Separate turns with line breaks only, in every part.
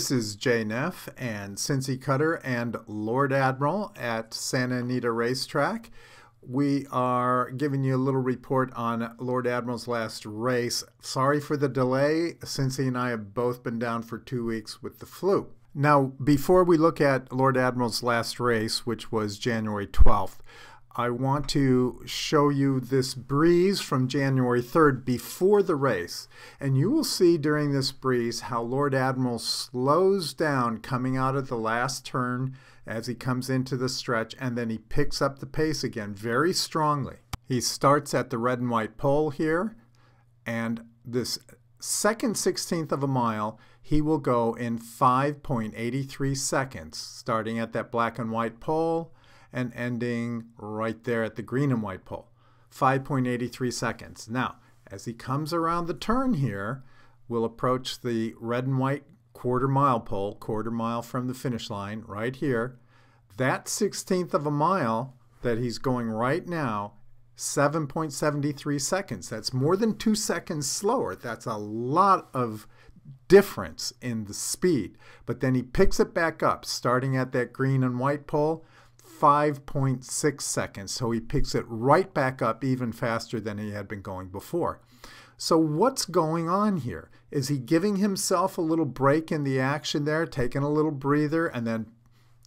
This is Nehf and Cincy Cutter and Lord Admiral at Santa Anita Racetrack. We are giving you a little report on Lord Admiral's last race. Sorry for the delay. Cincy and I have both been down for 2 weeks with the flu. Now, before we look at Lord Admiral's last race, which was January 12th, I want to show you this breeze from January 3rd before the race. And you will see during this breeze how Lord Admiral slows down coming out of the last turn as he comes into the stretch, and then he picks up the pace again very strongly. He starts at the red and white pole here, and this second 16th of a mile he will go in 5.83 seconds, starting at that black and white pole and ending right there at the green and white pole. 5.83 seconds. Now, as he comes around the turn here, we'll approach the red and white quarter mile pole, quarter mile from the finish line, right here. That 16th of a mile that he's going right now, 7.73 seconds. That's more than 2 seconds slower. That's a lot of difference in the speed. But then he picks it back up, starting at that green and white pole, 5.6 seconds. So he picks it right back up even faster than he had been going before. So what's going on here? Is he giving himself a little break in the action there, taking a little breather and then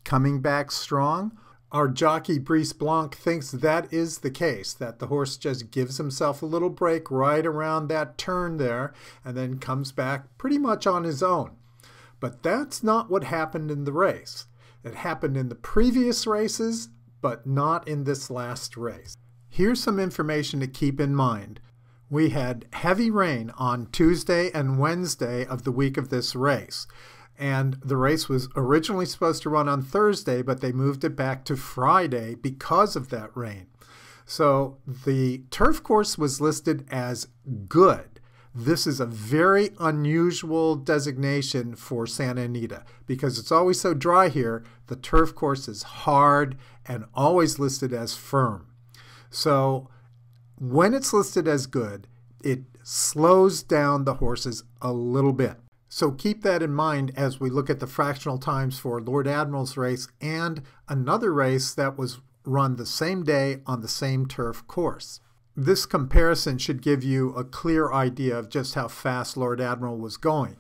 coming back strong? Our jockey Brice Blanc thinks that is the case, that the horse just gives himself a little break right around that turn there and then comes back pretty much on his own. But that's not what happened in the race. It happened in the previous races, but not in this last race. Here's some information to keep in mind. We had heavy rain on Tuesday and Wednesday of the week of this race. And the race was originally supposed to run on Thursday, but they moved it back to Friday because of that rain. So the turf course was listed as good. This is a very unusual designation for Santa Anita because it's always so dry here. The turf course is hard and always listed as firm. So when it's listed as good, it slows down the horses a little bit. So keep that in mind as we look at the fractional times for Lord Admiral's race and another race that was run the same day on the same turf course. This comparison should give you a clear idea of just how fast Lord Admiral was going.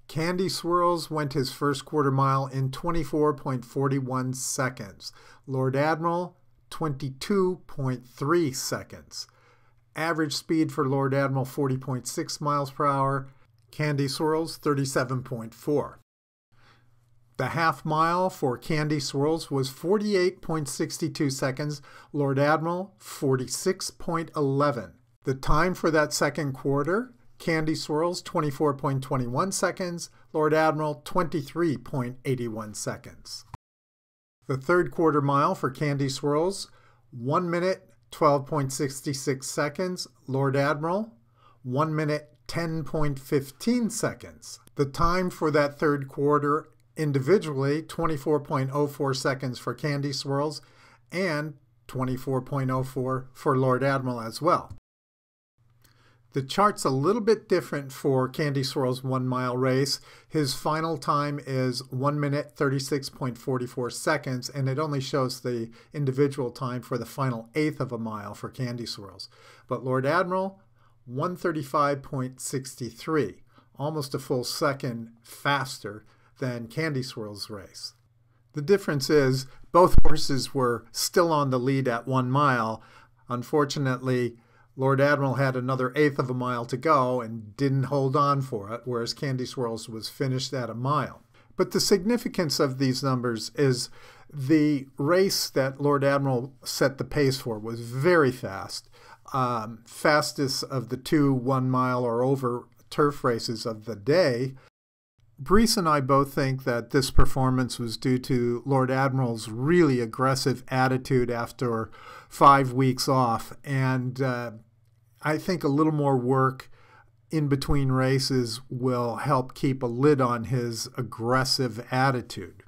Candy Swirls went his first quarter mile in 24.41 seconds. Lord Admiral, 22.3 seconds. Average speed for Lord Admiral, 40.6 miles per hour. Candy Swirls, 37.4. The half mile for Candy Swirls was 48.62 seconds. Lord Admiral, 46.11. The time for that second quarter, Candy Swirls, 24.21 seconds. Lord Admiral, 23.81 seconds. The third quarter mile for Candy Swirls, 1 minute, 12.66 seconds. Lord Admiral, 1 minute, 10.15 seconds. The time for that third quarter individually, 24.04 seconds for Candy Swirls and 24.04 for Lord Admiral as well. The chart's a little bit different for Candy Swirls' 1 mile race. His final time is 1 minute 36.44 seconds, and it only shows the individual time for the final eighth of a mile for Candy Swirls. But Lord Admiral, 135.63, almost a full second faster than Candy Swirl's race. The difference is both horses were still on the lead at 1 mile. Unfortunately, Lord Admiral had another eighth of a mile to go and didn't hold on for it, whereas Candy Swirls was finished at a mile. But the significance of these numbers is the race that Lord Admiral set the pace for was very fast. Fastest of the 2 1 mile or over turf races of the day. Brice and I both think that this performance was due to Lord Admiral's really aggressive attitude after 5 weeks off, and I think a little more work in between races will help keep a lid on his aggressive attitude.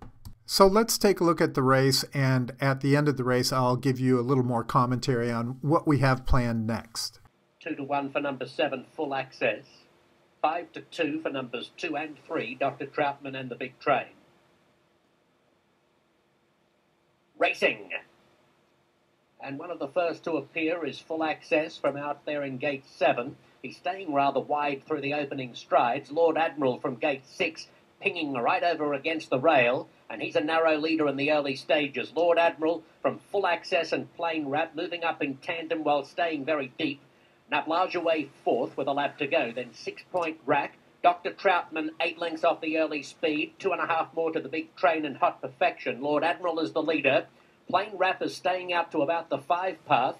So let's take a look at the race, and at the end of the race I'll give you a little more commentary on what we have planned next.
2 to 1 for number 7, Full Access. 5-2 for numbers 2 and 3, Dr. Troutman and the Big Train. Racing. And one of the first to appear is Full Access from out there in gate 7. He's staying rather wide through the opening strides. Lord Admiral from gate 6 pinging right over against the rail, and he's a narrow leader in the early stages. Lord Admiral from Full Access and Plain Rap moving up in tandem while staying very deep. Naplage away fourth with a lap to go. Then 6 Point Rack. Dr. Troutman 8 lengths off the early speed. 2.5 more to the Big Train and Hot Perfection. Lord Admiral is the leader. Plain Rap is staying out to about the 5 path,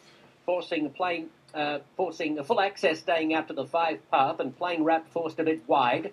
forcing Full Access staying out to the 5 path, and Plain Rap forced a bit wide.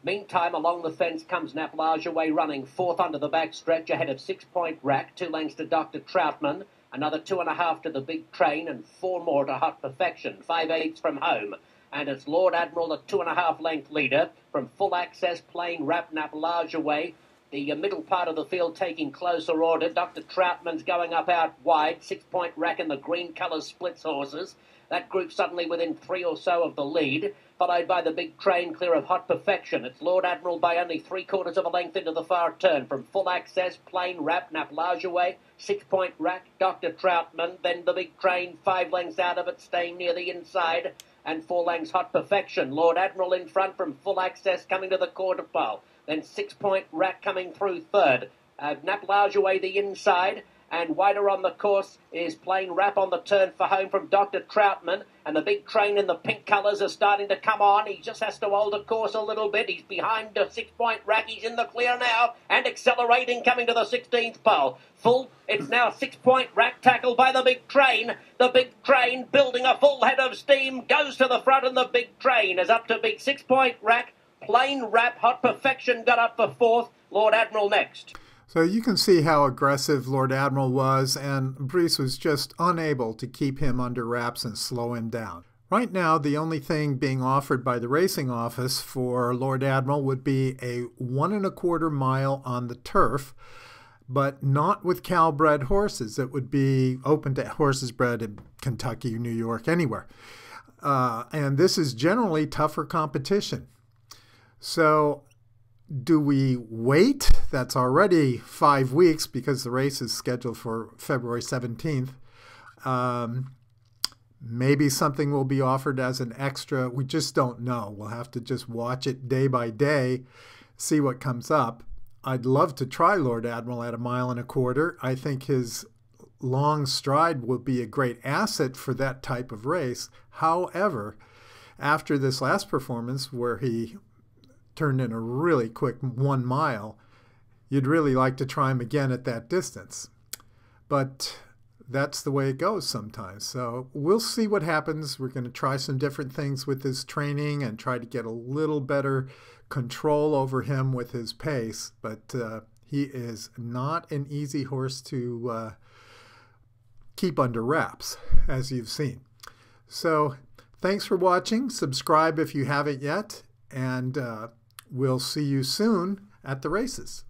Meantime, along the fence comes Naplage away running fourth under the back stretch ahead of 6 Point Rack, 2 lengths to Dr. Troutman, another 2.5 to the Big Train, and 4 more to Hot Perfection, 5/8 from home. And it's Lord Admiral, the 2.5 length leader, from Full Access, Plain Rap, Naplage away. The middle part of the field taking closer order. Dr. Troutman's going up out wide. 6 Point Rack and the green colours splits horses. That group suddenly within 3 or so of the lead, followed by the Big Train clear of Hot Perfection. It's Lord Admiral by only 3/4 of a length into the far turn. From Full Access, Plain Rap, Naplage away, 6 Point Rack, Dr. Troutman, then the Big Train 5 lengths out of it, staying near the inside, and 4 lengths Hot Perfection. Lord Admiral in front from Full Access coming to the quarter pole. Then 6 Point Rack coming through third. Naplage away the inside, and wider on the course is Plain Rap on the turn for home from Dr. Troutman, and the Big Train in the pink colours are starting to come on. He just has to hold the course a little bit. He's behind 6 Point Rack. He's in the clear now, and accelerating coming to the 16th pole. Full, it's now 6 Point Rack tackled by the Big Train. The Big Train building a full head of steam, goes to the front, and the Big Train is up to big 6 Point Rack. Plain Rap, Hot Perfection got up for fourth. Lord Admiral next.
So you can see how aggressive Lord Admiral was, and Bruce was just unable to keep him under wraps and slow him down. Right now, the only thing being offered by the racing office for Lord Admiral would be a 1.25 mile on the turf, but not with Cal-bred horses. It would be open to horses bred in Kentucky, New York, anywhere. And this is generally tougher competition. So do we wait? That's already 5 weeks because the race is scheduled for February 17th. Maybe something will be offered as an extra. We just don't know. We'll have to just watch it day by day, see what comes up. I'd love to try Lord Admiral at 1.25 miles. I think his long stride will be a great asset for that type of race. However, after this last performance where he turned in a really quick 1 mile, you'd really like to try him again at that distance. But that's the way it goes sometimes. So we'll see what happens. We're going to try some different things with his training and try to get a little better control over him with his pace. But he is not an easy horse to keep under wraps, as you've seen. So thanks for watching. Subscribe if you haven't yet. And we'll see you soon at the races.